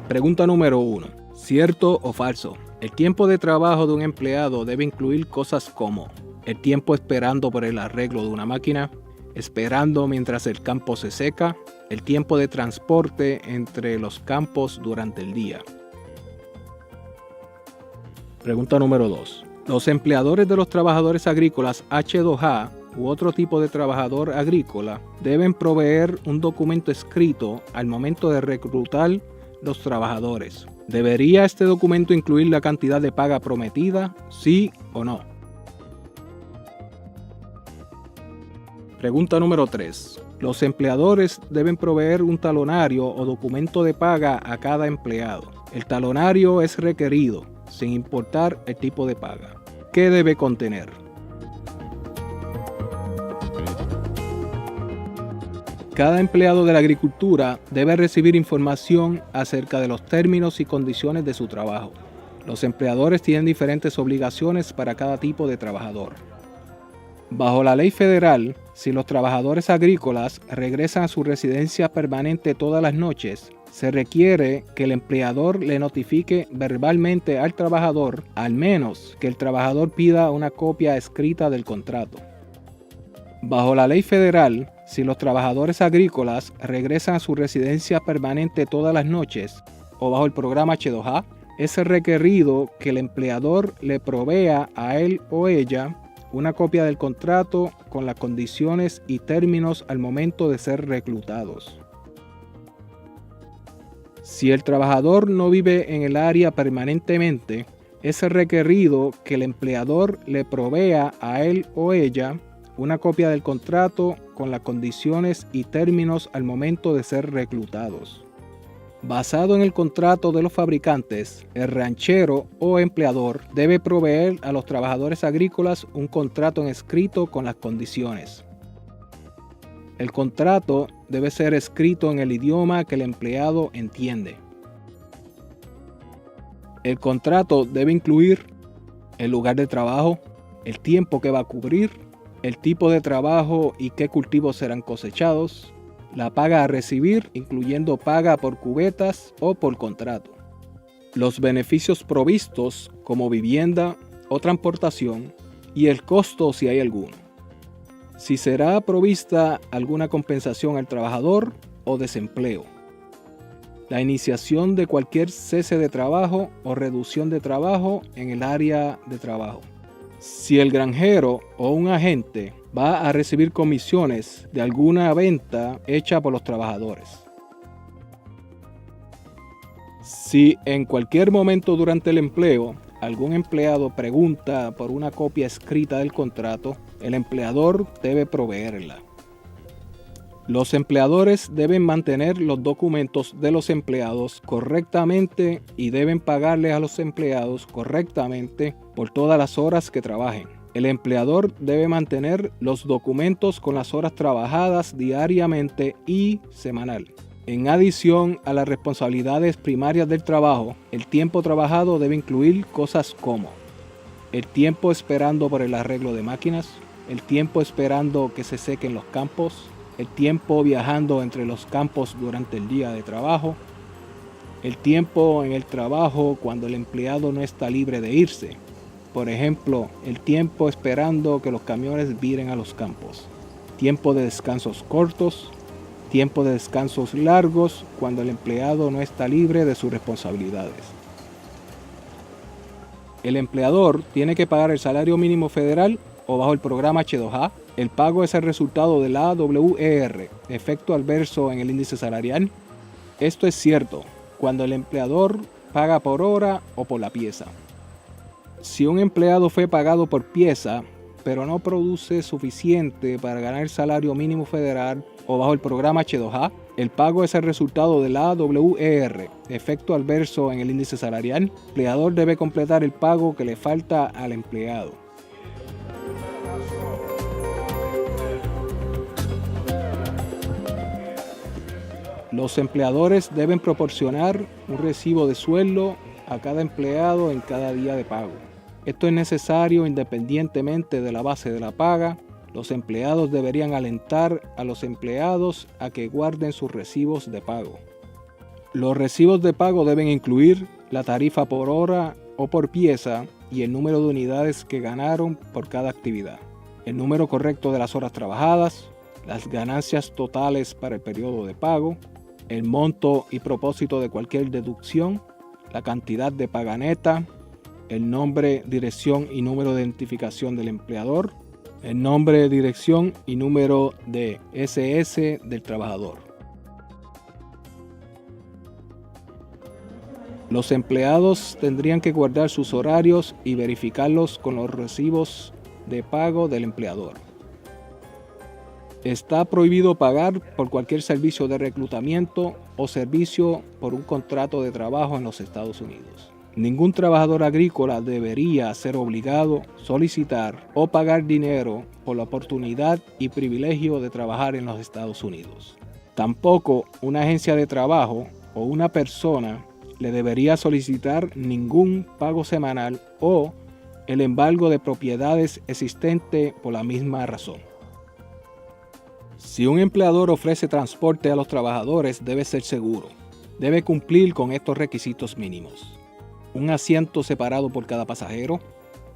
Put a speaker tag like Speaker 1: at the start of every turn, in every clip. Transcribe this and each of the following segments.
Speaker 1: Pregunta número 1. ¿Cierto o falso? El tiempo de trabajo de un empleado debe incluir cosas como el tiempo esperando por el arreglo de una máquina, esperando mientras el campo se seca, el tiempo de transporte entre los campos durante el día. Pregunta número 2. Los empleadores de los trabajadores agrícolas H2A u otro tipo de trabajador agrícola deben proveer un documento escrito al momento de reclutar los trabajadores. ¿Debería este documento incluir la cantidad de paga prometida? ¿Sí o no? Pregunta número 3. Los empleadores deben proveer un talonario o documento de paga a cada empleado. El talonario es requerido, sin importar el tipo de paga. ¿Qué debe contener? Cada empleado de la agricultura debe recibir información acerca de los términos y condiciones de su trabajo. Los empleadores tienen diferentes obligaciones para cada tipo de trabajador. Bajo la ley federal, si los trabajadores agrícolas regresan a su residencia permanente todas las noches, se requiere que el empleador le notifique verbalmente al trabajador, al menos que el trabajador pida una copia escrita del contrato. Bajo la ley federal, si los trabajadores agrícolas regresan a su residencia permanente todas las noches o bajo el programa H2A, es requerido que el empleador le provea a él o ella una copia del contrato con las condiciones y términos al momento de ser reclutados. Si el trabajador no vive en el área permanentemente, es requerido que el empleador le provea a él o ella una copia del contrato con las condiciones y términos al momento de ser reclutados. Basado en el contrato de los fabricantes, el ranchero o empleador debe proveer a los trabajadores agrícolas un contrato en escrito con las condiciones. El contrato debe ser escrito en el idioma que el empleado entiende. El contrato debe incluir el lugar de trabajo, el tiempo que va a cubrir, el tipo de trabajo y qué cultivos serán cosechados, la paga a recibir, incluyendo paga por cubetas o por contrato, los beneficios provistos como vivienda o transportación y el costo si hay alguno. Si será provista alguna compensación al trabajador o desempleo. La iniciación de cualquier cese de trabajo o reducción de trabajo en el área de trabajo. Si el granjero o un agente va a recibir comisiones de alguna venta hecha por los trabajadores. Si en cualquier momento durante el empleo algún empleado pregunta por una copia escrita del contrato, el empleador debe proveerla. Los empleadores deben mantener los documentos de los empleados correctamente y deben pagarles a los empleados correctamente por todas las horas que trabajen. El empleador debe mantener los documentos con las horas trabajadas diariamente y semanal. En adición a las responsabilidades primarias del trabajo, el tiempo trabajado debe incluir cosas como el tiempo esperando por el arreglo de máquinas, el tiempo esperando que se sequen los campos, el tiempo viajando entre los campos durante el día de trabajo, el tiempo en el trabajo cuando el empleado no está libre de irse. Por ejemplo, el tiempo esperando que los camiones viren a los campos, tiempo de descansos cortos, tiempo de descansos largos cuando el empleado no está libre de sus responsabilidades. El empleador tiene que pagar el salario mínimo federal o bajo el programa H2A. El pago es el resultado de la AWER, efecto adverso en el índice salarial. Esto es cierto cuando el empleador paga por hora o por la pieza. Si un empleado fue pagado por pieza, pero no produce suficiente para ganar el salario mínimo federal o bajo el programa H2A, el pago es el resultado de la AWER, efecto adverso en el índice salarial. El empleador debe completar el pago que le falta al empleado. Los empleadores deben proporcionar un recibo de sueldo a cada empleado en cada día de pago. Esto es necesario independientemente de la base de la paga. Los empleados deberían alentar a los empleados a que guarden sus recibos de pago. Los recibos de pago deben incluir la tarifa por hora o por pieza y el número de unidades que ganaron por cada actividad, el número correcto de las horas trabajadas, las ganancias totales para el periodo de pago, el monto y propósito de cualquier deducción, la cantidad de paga neta, el nombre, dirección y número de identificación del empleador, el nombre, dirección y número de SS del trabajador. Los empleados tendrían que guardar sus horarios y verificarlos con los recibos de pago del empleador. Está prohibido pagar por cualquier servicio de reclutamiento o servicio por un contrato de trabajo en los Estados Unidos. Ningún trabajador agrícola debería ser obligado a solicitar o pagar dinero por la oportunidad y privilegio de trabajar en los Estados Unidos. Tampoco una agencia de trabajo o una persona le debería solicitar ningún pago semanal o el embargo de propiedades existente por la misma razón. Si un empleador ofrece transporte a los trabajadores, debe ser seguro. Debe cumplir con estos requisitos mínimos: un asiento separado por cada pasajero,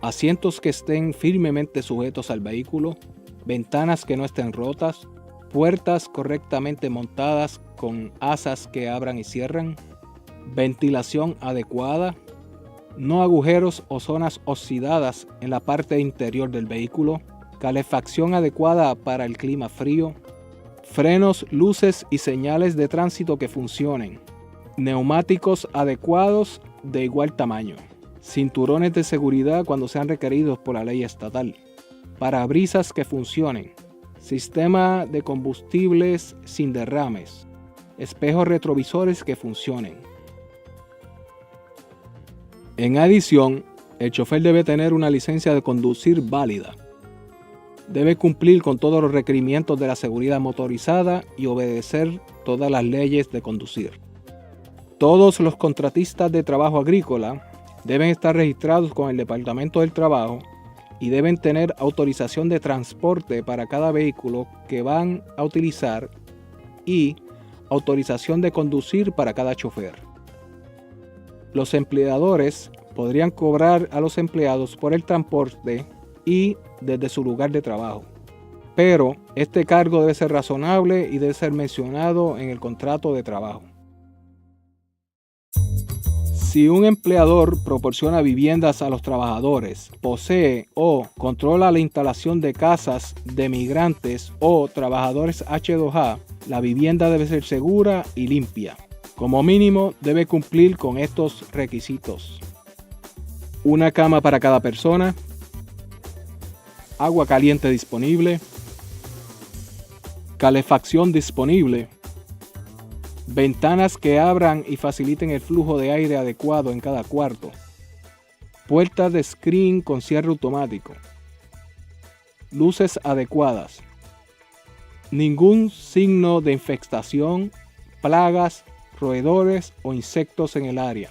Speaker 1: asientos que estén firmemente sujetos al vehículo, ventanas que no estén rotas, puertas correctamente montadas con asas que abran y cierran, ventilación adecuada, no agujeros o zonas oxidadas en la parte interior del vehículo, calefacción adecuada para el clima frío, frenos, luces y señales de tránsito que funcionen, neumáticos adecuados de igual tamaño, cinturones de seguridad cuando sean requeridos por la ley estatal, parabrisas que funcionen, sistema de combustibles sin derrames, espejos retrovisores que funcionen. En adición, el chofer debe tener una licencia de conducir válida. Debe cumplir con todos los requerimientos de la seguridad motorizada y obedecer todas las leyes de conducir. Todos los contratistas de trabajo agrícola deben estar registrados con el Departamento del Trabajo y deben tener autorización de transporte para cada vehículo que van a utilizar y autorización de conducir para cada chofer. Los empleadores podrían cobrar a los empleados por el transporte y desde su lugar de trabajo, pero este cargo debe ser razonable y debe ser mencionado en el contrato de trabajo. Si un empleador proporciona viviendas a los trabajadores, posee o controla la instalación de casas de migrantes o trabajadores H2A, la vivienda debe ser segura y limpia. Como mínimo, debe cumplir con estos requisitos: una cama para cada persona, agua caliente disponible, calefacción disponible, ventanas que abran y faciliten el flujo de aire adecuado en cada cuarto, puertas de screen con cierre automático, luces adecuadas, ningún signo de infestación, plagas, roedores o insectos en el área,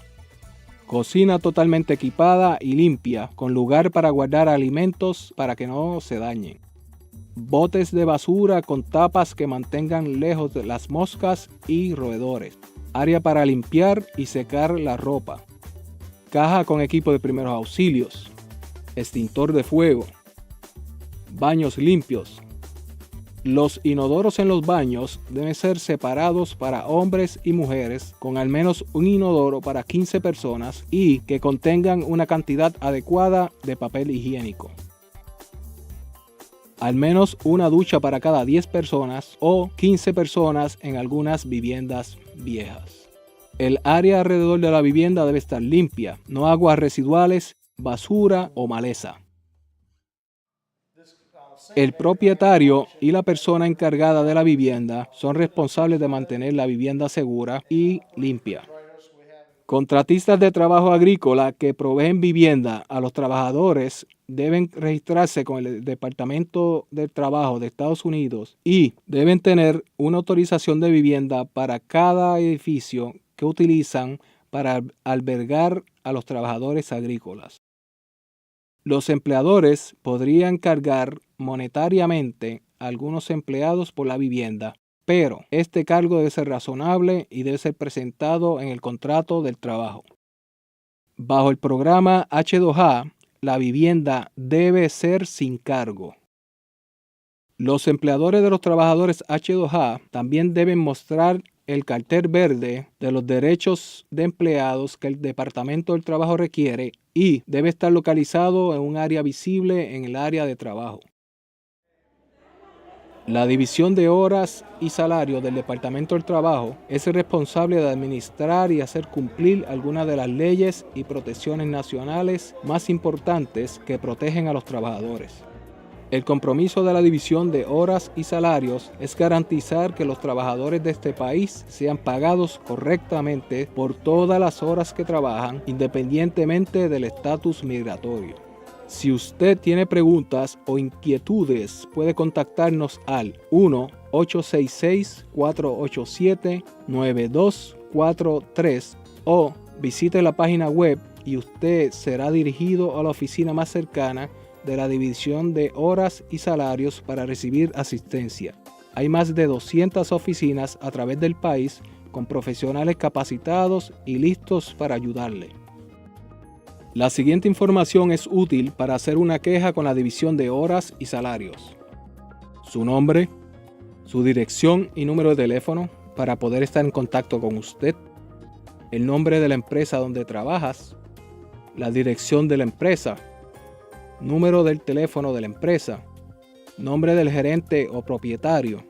Speaker 1: cocina totalmente equipada y limpia con lugar para guardar alimentos para que no se dañen, botes de basura con tapas que mantengan lejos de las moscas y roedores, área para limpiar y secar la ropa, caja con equipo de primeros auxilios, extintor de fuego, baños limpios. Los inodoros en los baños deben ser separados para hombres y mujeres, con al menos un inodoro para 15 personas y que contengan una cantidad adecuada de papel higiénico. Al menos una ducha para cada 10 personas o 15 personas en algunas viviendas viejas. El área alrededor de la vivienda debe estar limpia, no aguas residuales, basura o maleza. El propietario y la persona encargada de la vivienda son responsables de mantener la vivienda segura y limpia. Contratistas de trabajo agrícola que proveen vivienda a los trabajadores deben registrarse con el Departamento del Trabajo de Estados Unidos y deben tener una autorización de vivienda para cada edificio que utilizan para albergar a los trabajadores agrícolas. Los empleadores podrían cargar monetariamente a algunos empleados por la vivienda, pero este cargo debe ser razonable y debe ser presentado en el contrato del trabajo. Bajo el programa H2A, la vivienda debe ser sin cargo. Los empleadores de los trabajadores H2A también deben mostrar el cartel verde de los derechos de empleados que el Departamento del Trabajo requiere y debe estar localizado en un área visible en el área de trabajo. La División de Horas y Salarios del Departamento del Trabajo es responsable de administrar y hacer cumplir algunas de las leyes y protecciones nacionales más importantes que protegen a los trabajadores. El compromiso de la División de Horas y Salarios es garantizar que los trabajadores de este país sean pagados correctamente por todas las horas que trabajan, independientemente del estatus migratorio. Si usted tiene preguntas o inquietudes, puede contactarnos al 1-866-487-9243 o visite la página web y usted será dirigido a la oficina más cercana de la División de Horas y Salarios para recibir asistencia. Hay más de 200 oficinas a través del país con profesionales capacitados y listos para ayudarle. La siguiente información es útil para hacer una queja con la División de Horas y Salarios. Su nombre, su dirección y número de teléfono para poder estar en contacto con usted, el nombre de la empresa donde trabajas, la dirección de la empresa, número del teléfono de la empresa, nombre del gerente o propietario,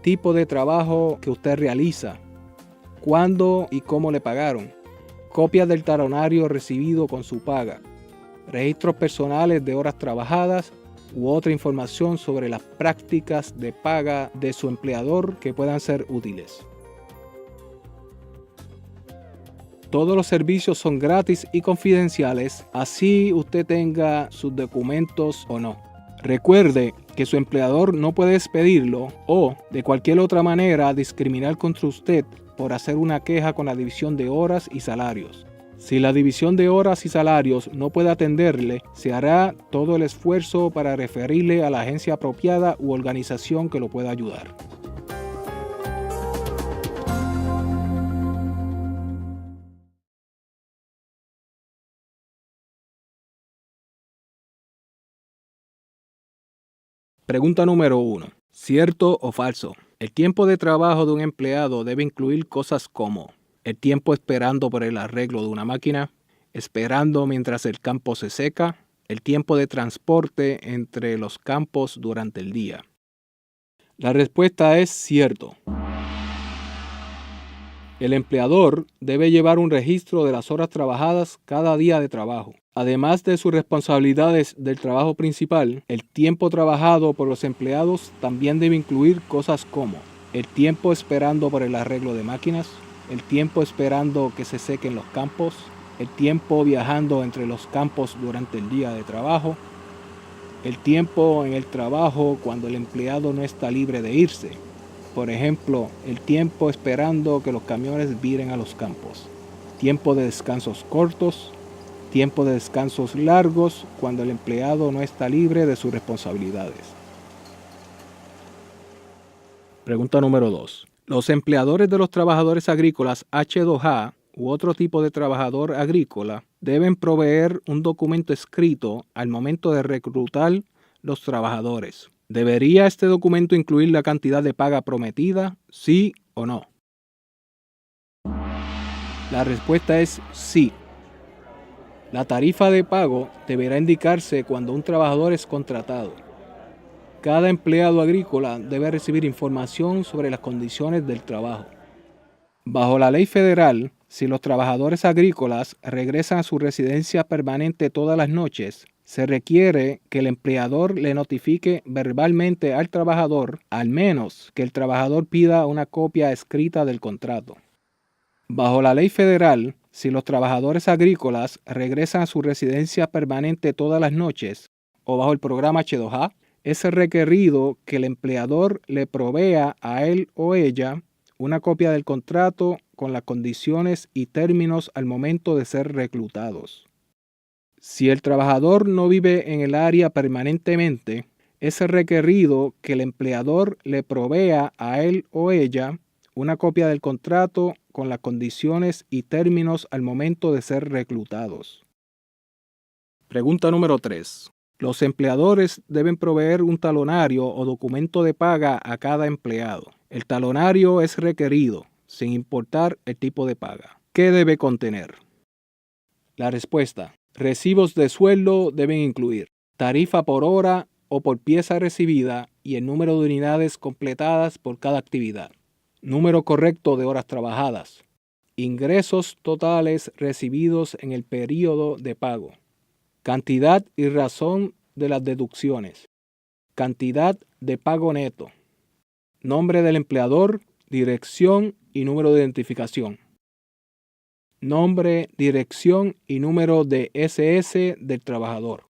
Speaker 1: tipo de trabajo que usted realiza, cuándo y cómo le pagaron, copias del talonario recibido con su paga, registros personales de horas trabajadas u otra información sobre las prácticas de paga de su empleador que puedan ser útiles. Todos los servicios son gratis y confidenciales, así usted tenga sus documentos o no. Recuerde que su empleador no puede despedirlo o, de cualquier otra manera, discriminar contra usted por hacer una queja con la División de Horas y Salarios. Si la División de Horas y Salarios no puede atenderle, se hará todo el esfuerzo para referirle a la agencia apropiada u organización que lo pueda ayudar. Pregunta número 1. ¿Cierto o falso? El tiempo de trabajo de un empleado debe incluir cosas como el tiempo esperando por el arreglo de una máquina, esperando mientras el campo se seca, el tiempo de transporte entre los campos durante el día. La respuesta es cierto. El empleador debe llevar un registro de las horas trabajadas cada día de trabajo. Además de sus responsabilidades del trabajo principal, el tiempo trabajado por los empleados también debe incluir cosas como el tiempo esperando por el arreglo de máquinas, el tiempo esperando que se sequen los campos, el tiempo viajando entre los campos durante el día de trabajo, el tiempo en el trabajo cuando el empleado no está libre de irse. Por ejemplo, el tiempo esperando que los camiones viren a los campos, tiempo de descansos cortos, tiempo de descansos largos cuando el empleado no está libre de sus responsabilidades. Pregunta número 2. Los empleadores de los trabajadores agrícolas H2A u otro tipo de trabajador agrícola deben proveer un documento escrito al momento de reclutar los trabajadores. ¿Debería este documento incluir la cantidad de paga prometida, sí o no? La respuesta es sí. La tarifa de pago deberá indicarse cuando un trabajador es contratado. Cada empleado agrícola debe recibir información sobre las condiciones del trabajo. Bajo la ley federal, si los trabajadores agrícolas regresan a su residencia permanente todas las noches, se requiere que el empleador le notifique verbalmente al trabajador, al menos que el trabajador pida una copia escrita del contrato. Bajo la ley federal, Si los trabajadores agrícolas regresan a su residencia permanente todas las noches o bajo el programa H2A, es requerido que el empleador le provea a él o ella una copia del contrato con las condiciones y términos al momento de ser reclutados. Si el trabajador no vive en el área permanentemente, es requerido que el empleador le provea a él o ella una copia del contrato con las condiciones y términos al momento de ser reclutados. Pregunta número 3. Los empleadores deben proveer un talonario o documento de paga a cada empleado. El talonario es requerido, sin importar el tipo de paga. ¿Qué debe contener? La respuesta: recibos de sueldo deben incluir tarifa por hora o por pieza recibida y el número de unidades completadas por cada actividad, número correcto de horas trabajadas, ingresos totales recibidos en el período de pago, cantidad y razón de las deducciones, cantidad de pago neto, nombre del empleador, dirección y número de identificación, nombre, dirección y número de SS del trabajador.